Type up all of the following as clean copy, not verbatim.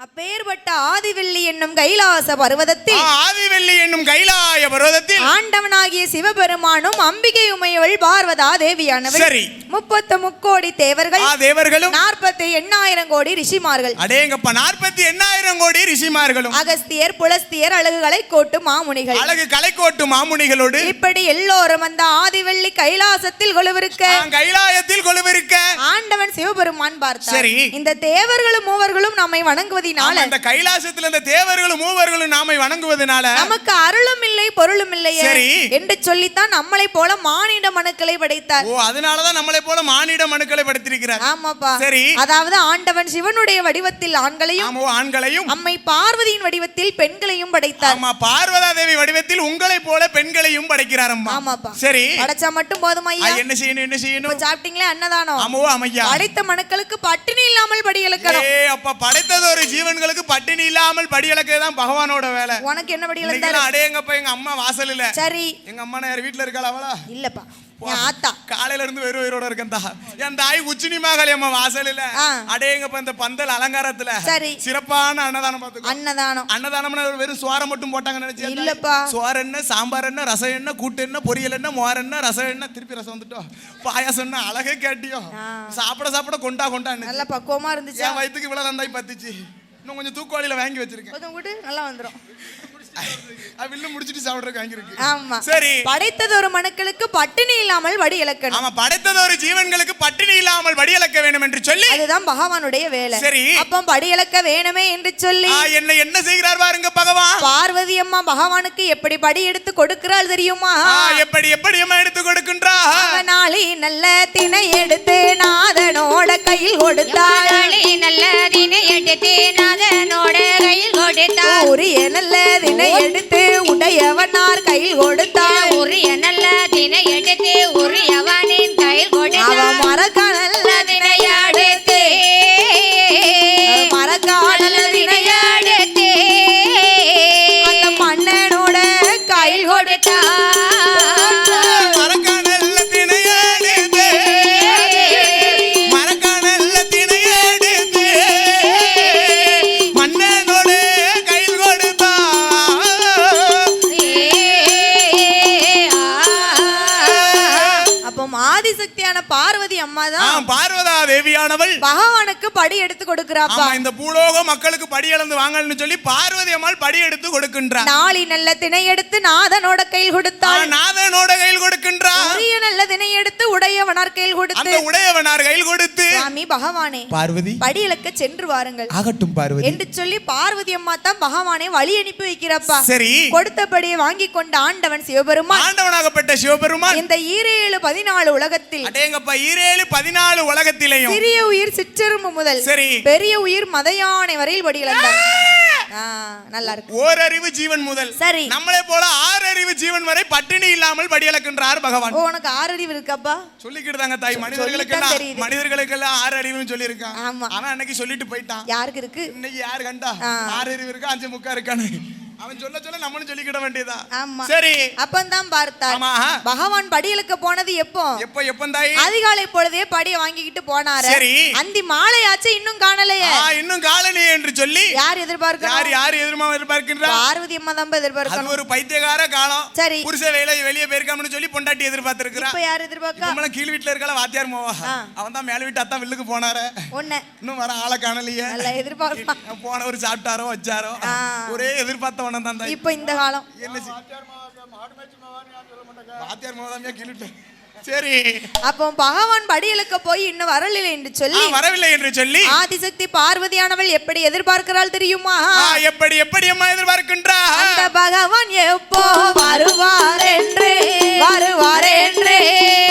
அப்பேற்பட்ட ஆதிவெள்ளி என்னும் கைலாச பர்வதத்தில் ஆண்டவனாகிய சிவபெருமானும் அம்பிகை உமையவள் பார்வதா தேவியானவள் 30 கோடி தேவர்களும் 48,000 கோடி ரிஷிமார்கள். அடேங்கப்பா 48,000 கோடி ரிஷிமார்களும் அகஸ்தியர் புலஸ்தியர் அழகுகளை கோட்டு மாமுனிகளோடு இப்படி எல்லோரும் அந்த ஆதிவெள்ளி கைலாசத்தில் கொலுவிருக்க ஆண்டவன் சிவபெருமான் பார்த்தார். இந்த தேவர்களும் மூவர்களும் நம்மை வணங்குவதினால அந்த கைலாசத்தில் அந்த தேவர்களும் மூவர்களும் நாமை வணங்குவதனால நமக்கு அருளும் இல்லை பொருளும் இல்லையே என்று சொல்லித்தான் நம்மளை போல மானிட மனுக்களை படைத்தார். அதனாலதான் நம்மளை போல மானிட மனுக்களை படைத்திருக்கிறார். ஆமாப்பா. அதாவது ஆண்டவன் சிவனுடைய வடிவத்தில் ஆண்களையும் அம்மை பார்வதியின் வடிவத்தில் பெண்களையும் படைத்தார். ஆமா, பார்வதா தேவி வடிவத்தில் உங்களை போல பெண்களையும் படைக்கிறார் அம்மா. ஆமாப்பா. சரி, படைச்சா மட்டும் போதும் ஐயா? என்ன செய்யணும்? சாப்பிட்டீங்களே அன்னதானம். ஆமையா. படைத்த மனுக்களுக்கு பட்டினி இல்லாமல் படி இழக்கணும். அப்ப படைத்தது ஒரு ஜீவன்களுக்கு பட்டினி இல்லாமல் படி இழக்கதான் பகவானோட வேலை. உனக்கு என்ன படி இழந்தாரு? அடேங்கப்பா, எங்க அம்மா வாசல் இல்ல. சரி, எங்க அம்மா யார் வீட்டுல இருக்காளா? அவளா இல்லப்பா, காலையில இருந்து வெறும் உயிரோட இருக்கா. என் தாய் உச்சினி மகளே அம்மா வாசல் இல்ல. அடேங்கப்பா, இந்த பந்தல் அலங்காரத்துல சிறப்பான அன்னதானம் வெறும் சோறை மட்டும் போட்டாங்க நினைச்சேன். இல்லப்பா, சோறு என்ன, சாம்பார் என்ன, ரசம் என்ன, கூட்டு என்ன, பொரியல் என்ன, மோர் என்ன, ரசம் என்ன, திருப்பி ரசம் வந்துட்டோம், பாயாசம் என்ன, அழகே கேட்டியோ. சாப்பிட கொண்டா நல்ல பக்குவமா இருந்துச்சு. என் வயிற்றுக்கு இவ்வளவு நந்தாய் பத்துச்சு. இன்னும் கொஞ்சம் தூக்குவாளியில வாங்கி வச்சிருக்கேன். நல்லா வந்துடும். படைத்தது ஒரு மனுக்களுக்கு பட்டினி இல்லாமல் வடி இழக்கணும். ஆமா, படைத்தது ஒரு ஜீவன்களுக்கு பட்டினி இல்லாமல் வடி இழக்க வேண்டும் என்று சொல்லி அதுதான் பகவானுடைய வேலை. சரி, அப்ப படி இழக்க வேணுமே என்று சொல்லி என்ன செய்கிறார் பாருங்க பகவான். பார்வதி அம்மா பகவானுக்கு எப்படி படி எடுத்து கொடுக்கிறாள் தெரியுமா? எப்படி அம்மா எடுத்து கொடுக்கின்றார்? நாளி நல்ல திணை எடுத்து நாதனோட கையில் கொடுத்தாள். நல்ல திணை எடுத்து நாதனோட கையில் கொடுத்தாள். உரிய நல்ல திணை எடுத்து உடையவனார் கையில் கொடுத்தாள். உரிய நல்ல திணை எடுத்து உரியவனின் கையில் கொடுத்தாள். மரக்க நல்ல திணை எடுத்து அந்த மன்னனோட கையில் கொடுத்தாள். பார்வதி அம்மா தான் பார்வதா தேவியானவள் பகவானுக்கு படி எடுத்து கொடுக்கறாப்பா. இந்த பூலோக மக்களுக்கு படி இழந்து வாங்கன்னு சொல்லி பார்வதி அம்மாள் படி எடுத்து கொடுக்கின்றார். நாளி நல்ல திணை எடுத்து நாதனோட கையில் கொடுத்தாள். நாதனோட கையில் கொடுக்கின்றார். உரிய நல்ல திணை எடுத்து உடையவனார் கையில் கொடுத்து அந்த உடையவனார் கையில் கொடுத்து சாமி பகவானே பார்வதி படி இழக்க சென்று வாருங்கள் ஆகட்டும் பார்வதி என்று சொல்லி பார்வதி அம்மா தான் பகவானை வழி அனுப்பி வைக்கிறப்பா. சரி, கொடுத்தபடியே வாங்கி கொண்ட ஆண்டவன் சிவபெருமான் ஆண்டவனாகப்பட்ட சிவபெருமான் இந்த 14 உலகத்தில் 14 உலகத்திலேயும் சிறிய உயிர் சிற்றெரும்பு முதல் பெரிய உயிர் மதையானை வரையில் படி இழந்தார். நல்லா இருக்கு. ஓரறிவு ஜீவன் முதல் சரி நம்மளே போல 6 அறிவு ஜீவன் வரை பட்டினி இல்லாமல் படி இழக்கின்றார் பகவான். உனக்கு 6 அறிவு இருக்கப்பா? சொல்லிக்கிட்டு தாங்க தாய். மனிதர்களுக்கெல்லாம் 6 அறிவுன்னு சொல்லி இருக்கான். அவன் அன்னைக்கு சொல்லிட்டு போயிட்டான். யாருக்கு இருக்கு இன்னைக்கு? யாரு கண்டா 6 அறிவு இருக்கா 5 முக்கா இருக்கான்னு அவன் சொல்ல நம்மளும் சொல்லிக்கிட வேண்டியதா? ஆமா. சரி, அப்பந்தான் பார்த்தார் பகவான் படியலுக்கு போனது எப்போ தாய்? அதிகாலை பொழுதே படிய வாங்கிக்கிட்டு போனாரு. சரி, அந்தி மாலையாச்சு இன்னும் காணலையே. இன்னும் காணலையே என்று சொல்லி யார் எதிர்பார்க்கணும்? யார் எதிர்பார்க்கின்றா? பார்வதி அம்மா தான் எதிர்பார்க்கணும். ஒரு பைத்தியக்கார காலம். சரி, புருஷ வெளியே போயிருக்காமனு சொல்லி பொண்டாட்டி எதிர்பார்த்திருக்கிறா. இப்ப யார் எதிர்பார்க்கா? நம்மள கீழ் வீட்ல இருக்கல வாத்தியார் மோவா. அவன் தான் மேல வீட்டு அத்தா வில்லுக்கு போனாரு. இன்னும் வர ஆளை காணலையே. நல்ல எதிர்பார்ப்பா. போனவர் சாப்பிட்டாரோ வச்சாரோ ஒரே எதிர்பார்த்த இப்ப இந்த காலம் சரி. அப்போ பகவான் படியலுக்க போய் இன்னும் வரவில்லை என்று சொல்லி ஆதிசக்தி பார்வதியானவள் எப்படி எதிர்பார்க்கிறாள் தெரியுமா? எப்படி அம்மா எதிர்பார்க்கின்றார்? அந்த பகவான் எப்போ வருவார் என்று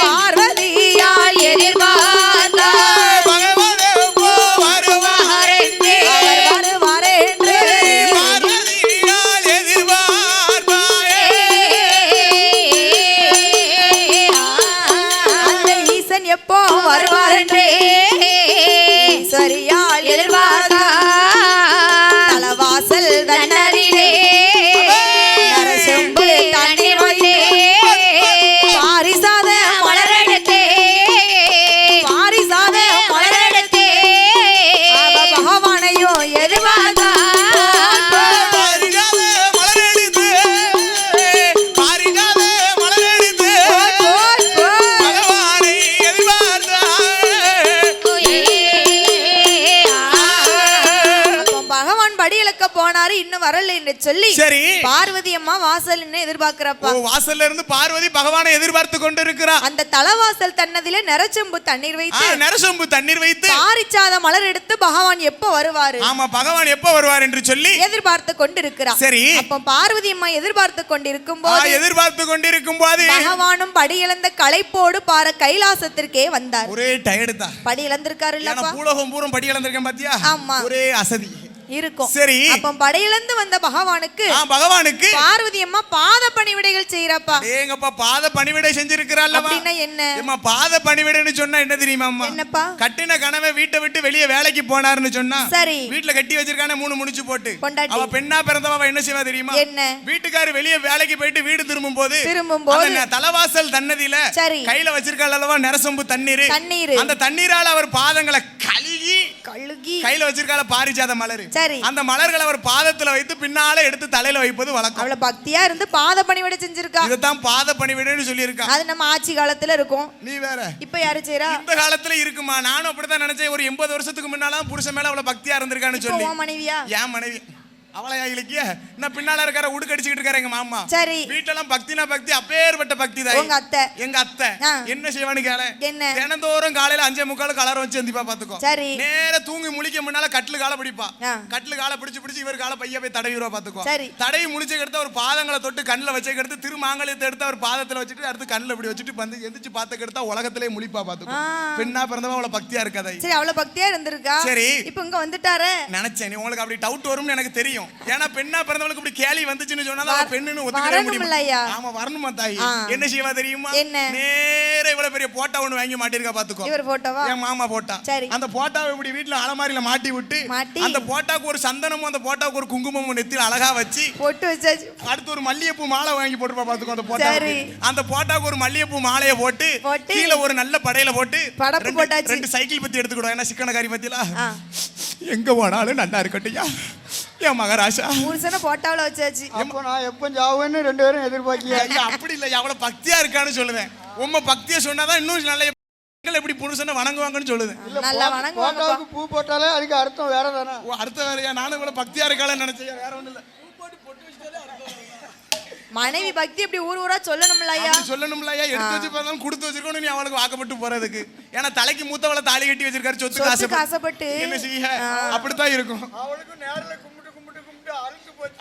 பார்வதியால் எதிர்பார்த்தார். பகவான் எப்போ வருவார் என்று எப்போ வருவார் என்று சரியால் எதிர்பார்த்தா. தலவாசல் தன்னரிலே நரசெம்பு தண்ணீர் வந்து பாரிசாத மலரெடுத்து பகவான் படி இழக்க போனாரு இன்னும் வரல என்று சொல்லி சரி பார்வதி அம்மா வாசல் எதிர்பார்க்கிறப்பா. வாசல்ல இருந்து பார்வதி பகவானை எதிர்பார்த்து கொண்டு இருக்கிறார். அந்த தலவாசல் தன்னதிலே நரச்செம்பு தண்ணீர் வைத்து பாரிச்சாத மலர் எடுத்து பகவான் எப்ப வருவாரு, ஆமா பகவான் எப்ப வருவார் என்று சொல்லி எதிர்பார்த்து கொண்டிருக்கிறார். சரி அப்ப பார்வதி அம்மா எதிர்பார்த்து கொண்டிருக்கும் போது பகவானும் படி இழந்த களைப்போடு பார கைலாசத்திற்கே வந்தார். ஒரே டயர்டு தான், படி இழந்திருக்காரு இல்லப்பா, பூலோகம் பூரம் படி இழந்திருக்கேன் பாத்தியா, ஆமா ஒரே அசதி இருக்கும். சரி அப்ப படையிழந்து வந்த பகவானுக்கு பார்வதி அம்மா பாத பணிவிடைகள் செய்யறப்பா. ஏங்கப்பா பாத பணிவிடை செஞ்சிருக்கிறாள். அப்படின்னா என்ன அம்மா பாத பணிவிடைன்னு சொன்னா என்ன தெரியுமா அம்மா? என்னப்பா? கட்டின கணவன் வீட்டை விட்டு வெளியே வேலைக்கு போனாருன்னு சொன்னா சரி வீட்டுல கட்டி வச்சிருக்கானே 3 முடிச்சு போட்டு பொண்டாட்டி அவ பெண்ணா பிறந்தவ என்ன செய்வா தெரியுமா? என்ன வீட்டுக்காரு வெளியே வேலைக்கு போயிட்டு வீடு திரும்பும் போது தலவாசல் தன்னதில கையில வச்சிருக்காள் அல்லவா நரசொம்பு தண்ணீர், அந்த தண்ணீரால அவர் பாதங்களை கழுகி கையில வச்சிருக்கால பாரிஜாத மலர், அந்த மலர்களை அவர் பாதத்துல வைத்து பின்னால எடுத்து தலையில வைப்பது வழக்கம். அவள பக்தியா இருந்து பாத பணிவிடை செஞ்சிருக்கா. இதுதான் பாத பணிவிடைன்னு சொல்லி இருக்கா. அது நம்ம ஆட்சி காலத்துல இருக்கும். நீ வேற இப்ப யாரு செய்றா? இந்த காலத்துல இருக்குமா? நானும் அப்படிதான் நினைச்சேன். ஒரு 80 வருஷத்துக்கு முன்னால புருஷன் மேல அவள பக்தியா இருந்திருக்கான்னு சொல்லி. உன் மனைவியா? ஏன் மனைவி அவளையா இலக்கிய நான் பின்னால இருக்கிற உடுக்கடிச்சுக்கிட்டு இருக்காரு எங்க மாமா. சரி வீட்டெல்லாம் பக்தினா பக்தி, அப்பேற்பட்ட பக்தி தான் உங்க அத்தை. எங்க அத்தை என்ன செய்வான்னு கேள, என்ன தினந்தோறும் காலையில 5:45 கலர் வச்சு எந்திப்பா பாத்துக்கோ. சரி நேர தூங்கி முழிக்க முன்னால கட்லு கால பிடிப்பா, கட்லு கால பிடிச்சு இவர் கால பைய போய் தடவிடுவா பாத்துக்கோ. தடவி முழிச்சு எடுத்து அவர் பாதங்களை தொட்டு கண்ணுல வச்சு எடுத்து திருமாங்கலத்தை எடுத்து அவர் பாதத்துல வச்சுட்டு அடுத்து கண்ணுல இப்படி வச்சுட்டு வந்து எந்திரிச்சு பாத்துக்க எடுத்தா உலகத்திலே முழிப்பா பாத்துக்கோ. பெண்ணா பிறந்தவ அவள பக்தியா இருக்காதா? சரி அவள பக்தியா இருந்திருக்கா. சரி இப்போ இங்க வந்துட்டாரு நினைச்சேன். நீ உங்களுக்கு அப்படி டவுட் வரும்னு எனக்கு தெரியும். ஏன்னா பெண்ணா பிறந்தவளுக்கு இப்படி கேலி வந்துச்சுன்னு சொன்னா பெண்ணுன்னு ஒத்துக்கவே முடியுமா? ஆமா வரணுமா தாயி? என்ன செய்வா தெரியுமா? நேர இவ்வளவு பெரிய போட்டோ ஒண்ணு வாங்கி மாட்டிருக்கா பாத்துக்கோ. இவர் போட்டோவா? என் மாமா போட்டா. அந்த போட்டோவை இப்படி வீட்ல அலமாரியில மாட்டி விட்டு அந்த போட்டோக்கு ஒரு சந்தனமும் அந்த போட்டோக்கு ஒரு குங்குமமும் நெத்தில அழகா வச்சு போட்டு வச்சாச்சு. அடுத்து ஒரு மல்லிகைப்பூ மாலை வாங்கி போட்டுப்பா பாத்துக்கோ. அந்த போட்டோ அந்த போட்டோக்கு ஒரு மல்லிகைப்பூ மாலையை போட்டு கீழ ஒரு நல்ல படையில போட்டு படப்பு போட்டாச்சு. 2 சைக்கிள் பத்தி எடுத்துக்கிடுவோம். ஏன்னா சிக்கனகாரி பத்தில எங்க போனாலும் நல்லா இருக்கட்டையா என் மகராசா புருஷனை போட்டாவுல வச்சாச்சு. அப்போ நான் எப்போ ஜாவுன்னு 2 பேரும் எதிர்பார்க்கியா? அப்படி இல்லை, அவ்வளவு பக்தியா இருக்கான்னு சொல்லுவேன். உண்மை பக்தியா சொன்னாதான் இன்னும் நல்ல எப்படி புருஷனை வணங்குவாங்கன்னு சொல்லுது. பூ போட்டாலே அதுக்கு அர்த்தம் வேற தானே. அர்த்தம் வேறையா? நானும் இவ்வளவு பக்தியா இருக்காளன்னு நினைச்சேன். வேற ஒண்ணு இல்ல. மனைவி பக்தி இப்படி ஊரா சொல்லணும்லையா? சொல்லணும்லையா? எடுத்து வச்சு பார்த்தாலும் கொடுத்து வச்சிருக்கணும் நீ அவளுக்கு வாக்கப்பட்டு போறதுக்கு. ஏன்னா தலைக்கு மூத்தவளை தாலி கட்டி வச்சிருக்காரு சொத்துக்கு ஆசைப்பட்டு. என்ன செய்ய? அப்படித்தான் இருக்கும். அவளுக்கு நேரில் கும்பிட்டு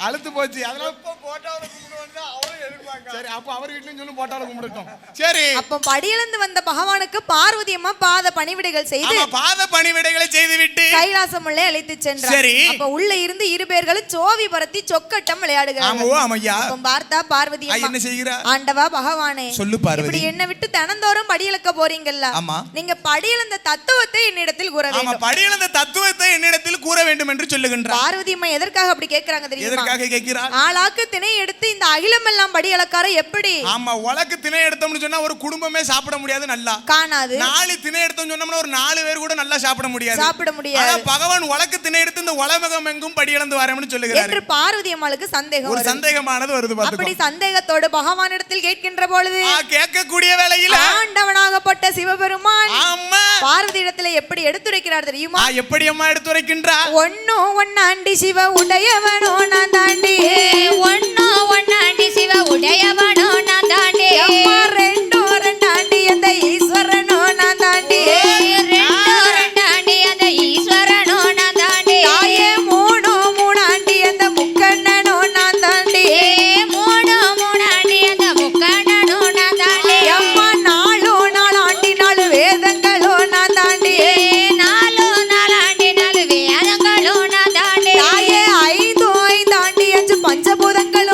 அழுத்து போச்சு. அதனால போட்டாவில கும்பிட்டு வந்தா அவளும் எதிர்பார்க்க. சரி அப்ப அவர் வீட்லயும் சொல்லி போட்டாவில கும்பிடட்டும். சரி அப்ப படியிலிருந்து வந்த பகவானுக்கு பார்வதி அம்மா பாத பணிவிடைகள் செய்து பாத பணிவிடைகளை செய்து விட்டு கைலாசம் உள்ளே அழைத்து சென்றார். சரி அப்ப உள்ள இருந்து 2 பேர்களும் சோவி பரத்தி சொக்கட்டம் விளையாடுகிறார்கள். ஆமையா. அப்ப பார்த்தா பார்வதி அம்மா என்ன செய்கிறா? ஆண்டவா பகவானே சொல்லு பார்வதி, இப்படி என்ன விட்டு தினந்தோறும் படியிலக்க போறீங்கல்ல, நீங்க படியிலந்த தத்துவத்தை என்னிடத்தில் கூற வேண்டும். ஆமா படியிலந்த தத்துவத்தை என்னிடத்தில் கூற வேண்டும் என்று சொல்லுகின்றார். பார்வதி அம்மா எதற்காக அப்படி கேக்குறாங்க தெரியுமா? எதற்காக கேக்குறார்? ஆளாக்கு திணை எடுத்து இந்த அகிலம் எல்லாம் படி அளக்கார எப்படி? ஆமா உலக்கு திணை எடுத்தோம்னு சொன்னா ஒரு குடும்பமே சாப்பிட முடியாது, நல்லா காணாது. 4 திணை எடுத்தோம்னு சொன்னோம்னா ஒரு 4 பேர் கூட நல்லா சாப்பிட முடியாது. ஆனா பகவான் உலக்கு திணை எடுத்து இந்த உலகம் எங்கும் படி அளந்து வரேன்னு சொல்லுகிறார் என்று பார்வதி அம்மாளுக்கு சந்தேகம் ஒரு சந்தேகமானது வருது பாத்துக்கோ. அப்படி சந்தேகத்தோடு பகவானிடத்தில் கேட்கின்ற பொழுது கேட்கக்கூடிய வேளையில் ஆண்டவனாகப்பட்ட சிவபெருமான் ஆமா பார்வதி இடத்துல எப்படி எடுத்துரைக்கிறார் தெரியுமா? எப்படி அம்மா எடுத்துரைக்கின்றார்? ஒன்னாண்டி சிவ உடையவனோ நான் தாண்டி, ஒன்னாண்டி சிவ உடையவனோ நான் தாண்டி, 2 ஆண்டி அந்த ஈஸ்வரனோ நான் தாண்டி, 2 ஆண்டி அந்த ஈஸ்வரனோ நான் தாண்டி, 3 ஆண்டி அந்த முக்கண்ணனோ நான் தாண்டி, 3 ஆண்டி அந்த முக்கண்ணனோ நான் தாண்டி, அம்மா 4 ஆண்டி 4 வேதங்களோ நான் தாண்டி, 4 ஆண்டி 4 வேதங்களோ நான் தாண்டி, 5 ஆண்டி 5 பஞ்சபூதங்கள்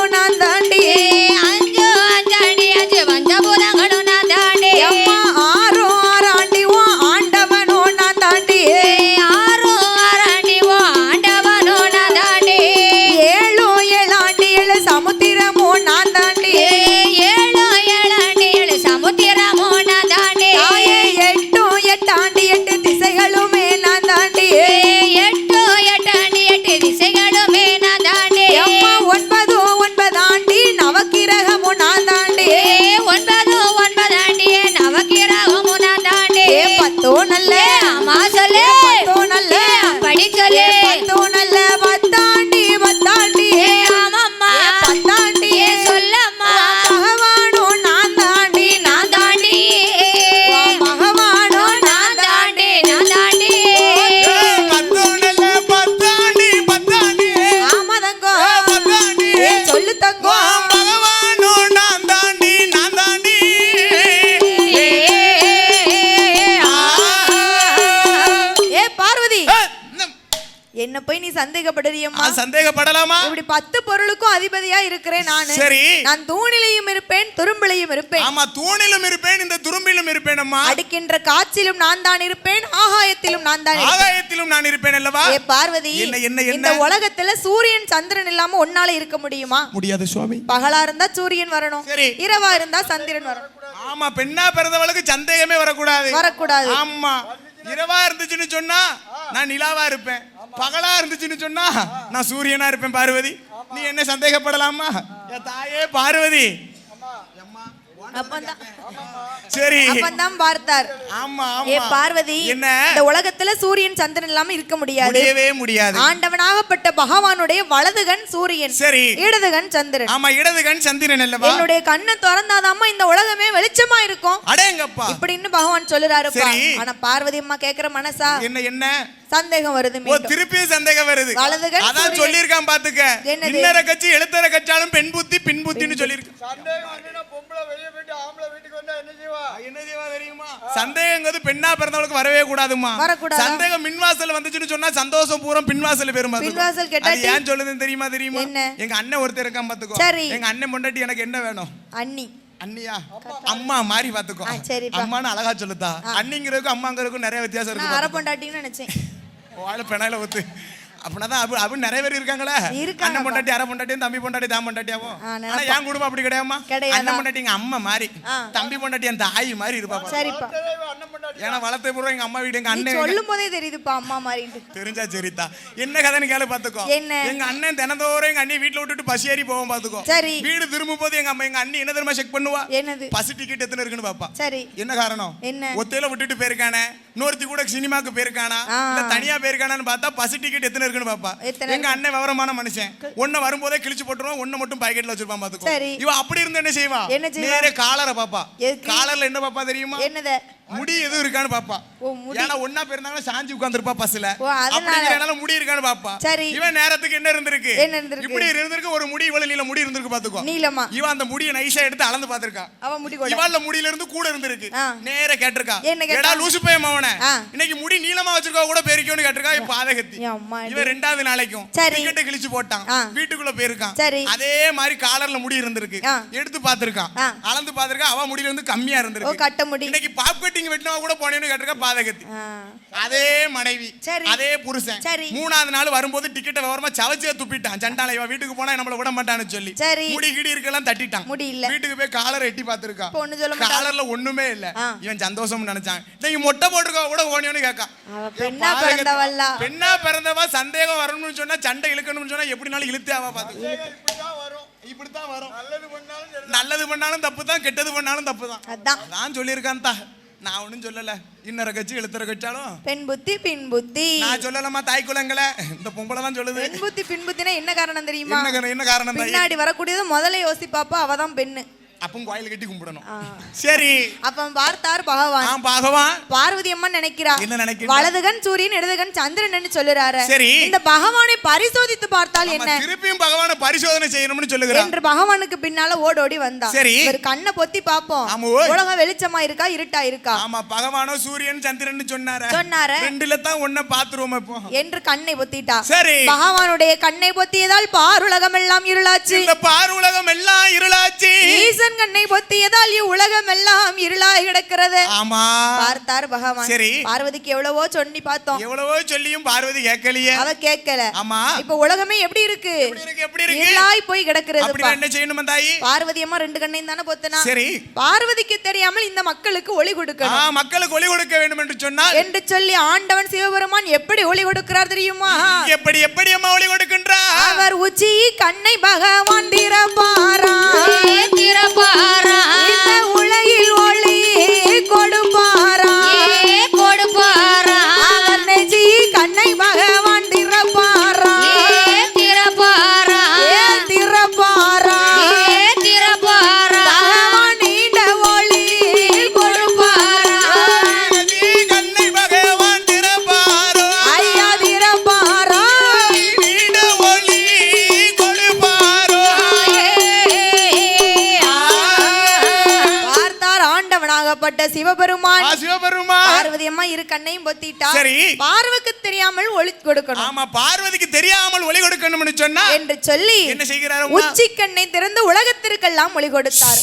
சந்தேகப்படுறியம்மா? சந்தேகப்படலாமா? இப்படி 10 பொருளுக்கும் அதிபதியா இருக்கிறேன் நானு. சரி. நான் தூணிலையும் இருப்பேன், துரும்பிலையும் இருப்பேன். ஆமா, தூணிலும் இருப்பேன், இந்த துரும்பிலும் இருப்பேன் அம்மா. அடிக்கின்ற காற்றிலும் நான் தான் இருப்பேன், ஆகாயத்திலும் நான் தான் இருப்பேன். ஆகாயத்திலும் நான் இருப்பேன் அல்லவா? ஏ பார்வதி, இந்த உலகத்துல சூரியன் சந்திரன் இல்லாம ஒன்னால இருக்க முடியுமா? முடியாது சுவாமி. பகலா இருந்தா சூரியன் வரணும், இரவா இருந்தா சந்திரன் வரணும். ஆமா, பெண்ணா பிறந்தவளுக்கு சந்தேகமே வரக்கூடாது. ஆமா, இரவா இருந்துச்சுன்னு சொன்னா நான் நிலாவா இருப்பேன், பகலா இருந்துச்சுன்னு சொன்னா நான் சூரியனா இருப்பேன். பார்வதி, நீ என்ன சந்தேகப்படலாமா? என் தாயே பார்வதி. சரி, அப்பந்தான் பார்த்தார். ஆமா ஏ பார்வதி, என்ன இந்த உலகத்துல சூரியன் சந்திரன் இல்லாம இருக்க முடியாது. ஆண்டவனாகப்பட்ட பகவானுடைய வலதுகன் சூரியன், சரி, இடதுகன் சந்திரன். ஆமா, இடதுகன் சந்திரன் அல்லவா? என்னுடைய கண்ணை திறந்தாதாம்மா இந்த உலகமே வெளிச்சமா இருக்கும். அடேங்கப்பா, இப்படின்னு பகவான் சொல்லுறாரு. ஆனா பார்வதி அம்மா கேக்குற மனசா என்ன சந்தேகம் வருது. திருப்பியும் சந்தேகம் வருது. அதான் சொல்லிருக்கான் பாத்துக்க, இன்னர கட்சி எழுத்தர கட்சாலும் பெண் புத்தி பின் புத்தின்னு சொல்லிருக்கு. சந்தேகங்கிறது பெண்ணா பிறந்தவளுக்கு வரவே கூடாதுமா. சந்தேகம் மின்வாசல் வந்துச்சுன்னு சொன்னா சந்தோஷம் பூரா பின்வாசல் பெறும். ஏன் சொல்லுதுன்னு தெரியுமா? எங்க அண்ணன் ஒருத்தர் இருக்கான் பாத்துக்கோ. எங்க அண்ணன் பொண்டாட்டி எனக்கு என்ன வேணும்? அண்ணியா? அம்மா மாதிரி பாத்துக்கோ. அம்மான்னு அழகா சொல்லுதா. அண்ணிங்கிறதுக்கும் அம்மாங்கிறதுக்கும் நிறைய வித்தியாசம் இருக்கு. அரை பொண்டாட்டின்னு நினைச்சேன். வாழை பெணாயில ஒத்து அப்படின்னா அப்படி நிறைய பேர் இருக்காங்களே. அண்ணன் பொண்டாட்டி, அரை பொண்டாட்டியும், தம்பி பொண்டாட்டி, தான் பொண்டாட்டியாவும். ஆனா என் குடும்பம் அப்படி கிடையாமா. அண்ணன் பொண்டாட்டி எங்க அம்மா மாதிரி, தம்பி பொண்டாட்டி என் தாய் மாதிரி இருப்பா. சரிப்பா, ஏன்னா வளர்த்த பூர்வம் எங்க அம்மா வீடு. எங்க அண்ணன் சொல்லும் போதே தெரியுதுப்பா அம்மா மாதிரி. தெரிஞ்சா சரிதா. என்ன கதைன்னு கேளு பாத்துக்கோ. எங்க அண்ணன் தினந்தோறும் எங்க அண்ணி வீட்டுல விட்டுட்டு பஸ் ஏறி போவோம் பாத்துக்கோ. சரி, வீடு திரும்பும் போது எங்க அண்ணி என்ன தெரியுமா செக் பண்ணுவா? என்னது? பஸ் டிக்கெட் எத்தனை இருக்குன்னு பாப்பா. சரி, என்ன காரணம்? என்ன? ஒத்தையில விட்டுட்டு போயிருக்கானே, இன்னொருத்தி கூட சினிமாக்கு போயிருக்கானா, இல்ல தனியா போயிருக்கானான்னு பார்த்தா பஸ் டிக்கெட் எத்தனை இருக்குன்னு பாப்பா. எங்க அண்ணன் விவரமான மனுஷன். ஒன்ன வரும்போதே கிழிச்சு போட்டுருவான், ஒன்ன மட்டும் பாக்கெட்ல வச்சிருப்பான் பாத்துக்கோ. இவ அப்படி இருந்து என்ன செய்வா? நேரே காலரை பாப்பா. காலர்ல என்ன பாப்பா தெரியுமா? என்னது? முடி எதுவும் இருக்கான்னு பாப்பா. ஏன்னா ஒன்னா பேருந்தாலும் சாஞ்சி உட்கார்ந்திருப்பா பஸ்ல. அப்படிங்கறனால முடி இருக்கான்னு பாப்பா. இவன் நேரத்துக்கு என்ன இருந்திருக்கு? இப்படி இருந்திருக்கு. ஒரு முடி இவ்வளவு நீள முடி இருந்திருக்கு பாத்துக்கோ. நீளமா? இவன் அந்த முடியை நைஸா எடுத்து அளந்து பாத்திருக்கா. இவள முடியில இருந்து கூட இருந்திருக்கு. நேரா கேட்டிருக்கா, ஏடா லூசு பையன் மவனே, இன்னைக்கு முடி நீளமா வச்சிருக்கா கூட பெரிக்கோன்னு கேட்டிருக்கா. இப்ப பாதகத்தி இவன் ரெண்டாவது நாளைக்கும் டிக்கெட் கிழிச்சு போட்டான், வீட்டுக்குள்ள போயிருக்கான். அதே மாதிரி காலர்ல முடி இருந்திருக்கு. எடுத்து பாத்திருக்கான், அளந்து பாத்திருக்கா. அவ முடியில இருந்து கம்மியா இருந்திருக்கு. இன்னைக்கு பாப்கட்டிங் வெட்டினவ கூட போனேன்னு கேட்டிருக்கா. பாதகத்தி. அதே மனைவி, அதே புருஷன். மூணாவது நாள் வரும்போது டிக்கெட்டை விவரமா சவச்சியா துப்பிட்டான். சண்டால இவன் வீட்டுக்கு போனா நம்மள விட மாட்டான்னு சொல்லி முடி கிடி இருக்கலாம் தட்டிட்டான். வீட்டுக்கு போய் காலரை எட்டி பாத்துருக்கா. காலர்ல ஒண்ணுமே இல்ல. இவன் சந்தோஷம் நினைச்சான். நீங்க மொட்டை போட்டுருக்கா கூட ஓனியோன்னு கேட்கா. பெண்ணா பிறந்தவா சந்தேகம் வரணும்னு சொன்னா, சண்டை இழுக்கணும்னு சொன்னா எப்படினாலும் இழுத்தே அவ பாத்து. இப்படித்தான் வரும். நல்லது பண்ணாலும் தப்பு தான், கெட்டது பண்ணாலும் தப்பு தான். அதான் சொல்லியிருக்கான் தான். நான் ஒண்ணும் சொல்லல. இன்னொரு கட்சி எழுத்துற கட்சாலும் பெண் புத்தி பின் புத்தி நான் சொல்லலமா. தாய் குலங்கள இந்த பொம்பளை தான் சொல்லுது. பெண் புத்தி பின் புத்தினா என்ன காரணம் தெரியுமா? என்ன காரணம்? பின்னாடி வரக்கூடியது முதல்ல யோசிப்பாப்பா, அவதான் பெண்ணு. அப்பவும் கோயில் கட்டி கும்பிடணும். சரி, அப்ப பார்த்தார் பகவான். பகவான் பார்வதி அம்மா நினைக்கிறா, என்ன நினைக்கிறா? வலதுகன் சூரியன், இடதுகன் சந்திரன் சொல்லுறாரு. சரி, இந்த பகவானை பரிசோதித்து பார்த்தால் என்ன? திருப்பியும் பகவானை பரிசோதனை செய்யணும்னு சொல்லுகிறார் என்று பகவானுக்கு பின்னால ஓடோடி வந்தா. சரி, ஒரு கண்ணை பொத்தி பாப்போம், உலகம் வெளிச்சமா இருக்கா இருட்டா இருக்கா? ஆமா, பகவானோ சூரியன் சந்திரன் சொன்னாரு. ரெண்டுல தான் ஒண்ண பாத்துருவோம் இப்போ என்று கண்ணை பொத்திட்டா. சரி, பகவானுடைய கண்ணை பொத்தியதால் பாருலகம் எல்லாம் இருளாச்சு. இந்த பாருலகம் எல்லாம் இருளாச்சு. ஈசன் கண்ணை பொத்தியதால் உலகம் எல்லாம் இருளாய் கிடக்கிறது. ஆமா, பார்த்தார் பகவான். சரி, பார்வதிக்கு எவ்வளவோ சொல்லி பார்த்தோம். எவ்வளவோ சொல்லியும் பார்வதி கேட்கலையே. அவ கேட்கல. ஆமா, இப்ப உலகமே எப்படி இருக்கு? இருளாய் போய் கிடக்கிறது. அப்படி என்ன செய்யணும் தாயி? பார்வதி அம்மா ரெண்டு கண்ணையும் தானே பொத்தினா. சரி, பார்வதிக்கு தெரியாமல் இந்த மக்களுக்கு ஒளி கொடுக்கணும். மக்களுக்கு ஒளி கொடுக்க வேண்டும் என்று சொன்னால் என்று சொல்லி ஆண்டவன் சிவபெருமான் எப்படி ஒளி கொடுக்கிறார் தெரியுமா? எப்படி அம்மா ஒளி கொடுக்கின்றார்? அவர் உச்சி கண்ணை பகவான் திறப்பாரா. இந்த உலகில் ஒளி கொடுப்பாரா. அவர் நெஞ்சி கண்ணை பகவான் திறப்பாரா. பகவான் நீண்ட ஒளி கொடுப்பாரா. கண்ணை பகவான் திறப்பாரா. ஐயா திறப்பாரா. நீண்ட ஒளி கொடுப்பாரா. அண்டவனாகப்பட்ட சிவபெருமான் சிவபெருமான் பார்வதி அம்மா இரு கண்ணையும் பொத்திட்டா. சரி. பார்வதிக்கு தெரியாமல் ஒளி கொடுக்கணும். ஆமா, பார்வதிக்கு தெரியாமல் ஒளி கொடுக்கணும்னு சொன்னா என்று சொல்லி என்ன செய்கிறார்? உச்சி கண்ணை திறந்து உலகத்திற்கெல்லாம் ஒளி கொடுத்தார்.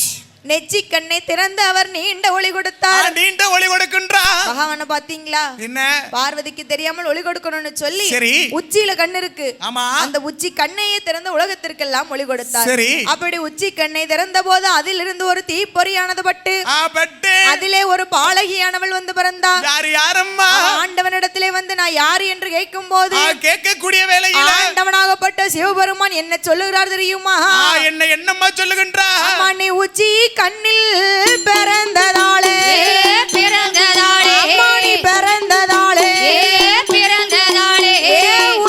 நெச்சி கண்ணை திறந்து அவர் நீண்ட ஒளி கொடுத்தார். நீண்ட ஒளி கொடுக்கின்றார். பகவான பாத்தீங்களா? என்ன பார்வதிக்கு தெரியாமல் ஒளி கொடுக்கணும்னு சொல்லி சரி. உச்சியில கண் இருக்கு. ஆமா. அந்த உச்சி கண்ணையே திறந்து உலகத்திற்கெல்லாம் ஒளி கொடுத்தார். சரி. அப்படி உச்சி கண்ணை திறந்த போது அதிலிருந்து ஒரு தீப்பொறியானது பட்டு அதிலே ஒரு பாலகியானவள் வந்து பிறந்தார். யாரம்மா? ஆண்டவனிடத்திலே வந்து நான் யாரு என்று கேட்கும் போது கேட்கக்கூடிய வேளையில் ஆண்டவனாகப்பட்ட சிவபெருமான் என்ன சொல்லுகிறார் தெரியுமா? என்னம்மா சொல்லுகின்றார்? அம்மா, நீ உச்சி கண்ணில் பிறந்ததாலே அம்மா, நீ பிறந்ததாலே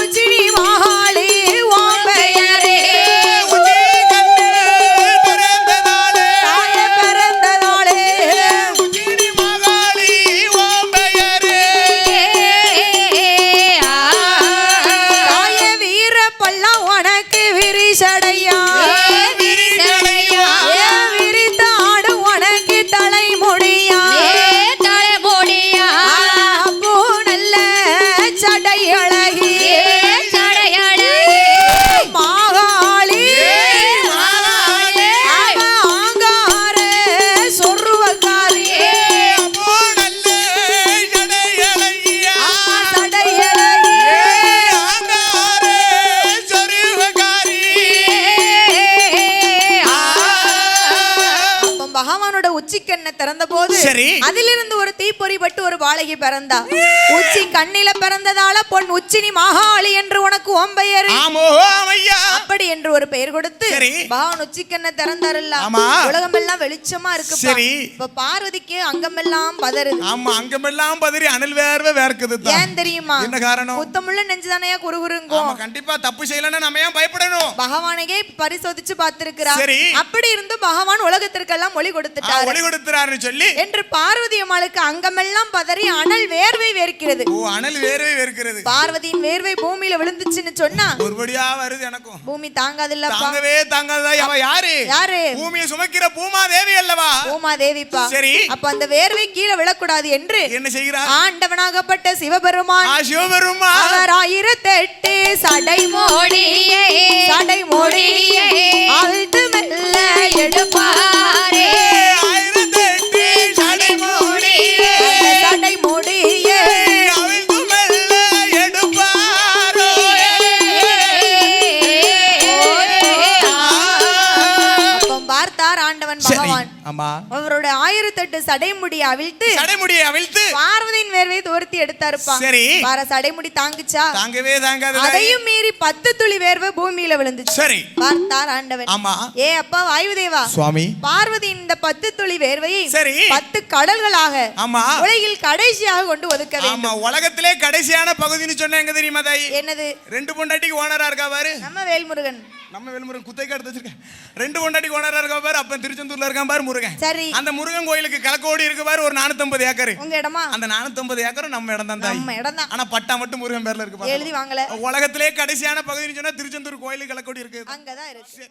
உச்சி நீ மகாளி உன் பெயரே பிறந்ததாலே தாய வீர பல்லா உனக்கு விரிசடையா விரித்தாடு உனக்கு தலைமுடியா அப்போ நல்ல சடை அழகி மாகாளி ஆங்கார சொருவக்காரி சடை அழகி பகவானோட உச்சிக்கண்ணை திறந்த போது அதிலிருந்து ஒரு தீப்பொறி பட்டு ஒரு பாலகி பிறந்தா. உச்சி கண்ணில பிறந்ததால பொன் உச்சினி மகாளி என்று உனக்கு உன் பெயர் அப்படி என்று ஒரு பெயர் கொடுத்து பகவான் உச்சிக்கண்ணை திறந்தாருல்ல, உலகம் எல்லாம் வெளிச்சமா இருக்கு. இப்ப பார்வதிக்கு அங்கமெல்லாம் பதறுது. ஆமா, அங்கமெல்லாம் பதறி அனல் வேர்வை வேர்க்குது. ஏன் தெரியுமா? என்ன காரணம்? குத்தமுள்ள நெஞ்சுதானையா குறுகுறுங்கும். கண்டிப்பா தப்பு செய்யலன்னா நம்ம ஏன் பயப்படணும்? பகவானையே பரிசோதிச்சு பார்த்திருக்கிறார். அப்படி இருந்து பகவான் உலகத்திற்கெல்லாம் ஒளி கொடுத்துட்டார். ஒளி கொடுத்துறாரு சொல்லி என்று பார்வதி அம்மாளுக்கு அங்கமெல்லாம் பதறி அனல் வேர்வை வேர்க்கிறது. அனல் வேர்வை வேர்க்கிறது. பார்வதியின் வேர்வை பூமியில விழுந்துச்சுன்னு சொன்னா ஒருபடியா வருது. எனக்கும் பூமி தாங்காதுல்ல. தாங்கவே தாங்காதா. அவ யாரு? பூமியை சுமக்கிற பூமா தேவி அல்லவா? பூமா தேவிப்பா. சரி. அப்ப அந்த வேர்வை கீழே விழக்கூடாது என்று என்ன செய்கிறார்? ஆண்டவனாகப்பட்ட சிவபெருமான் அவர் 1008 சடைமோடியே அழுத்து மெல்ல எடுப்பாரே. 1008 சடைமோடியே அழுத்து மெல்ல எடுப்பாரோ. அப்ப பார்த்தார் ஆண்டவன் பகவான். அவரோட 1008 சடைமுடியை அவிழ்த்து பார்வதியின் வேர்வை தோர்த்தி எடுத்தாருப்பா. பார சடைமுடி தாங்குச்சா? தாங்கவே தாங்காது. அதையும் மீறி 10 துளி வேர்வை பூமியில விழுந்துச்சு. பார்த்தார் ஆண்டவன். ஏ அப்பா வாயுதேவா, சுவாமி, பார்வதி இந்த 10 துளி வேர்வையை 10 கடல்களாக உலகில் கடைசியாக கொண்டு ஒதுக்க வேண்டும். உலகத்திலே கடைசியான பகுதின்னு சொன்ன எங்க தெரியுமா தாய்? என்னது? 2 பொண்டாட்டிக்கு ஓனரா இருக்கா பாரு. நம்ம வேல்முருகன். குத்தைக்கு எடுத்து வச்சிருக்கேன். 2 பொண்டாட்டிக்கு ஓனரா இருக்கா பாரு. அப்ப திருச்செந்தூர்ல இருக்கான் பாரு முருகன். சரி. அந்த முருகன் கோயிலுக்கு கிழக்கோடி இருக்கு பாரு ஒரு 450 ஏக்கர். உங்க இடமா? அந்த 450 ஏக்கரும் நம்ம இடம் தான் தாய். நம்ம இடம் தான். ஆனா பட்டா மட்டும் முருகன் பேர்ல இருக்கு பாரு. எழுதி வாங்கல. உலகத்திலே கடைசியான பகுதின்னு சொன்னா திருச்செந்தூர் கோயிலுக்கு கிழக்கோடி இருக்கு. அங்கதான் இருக்கு.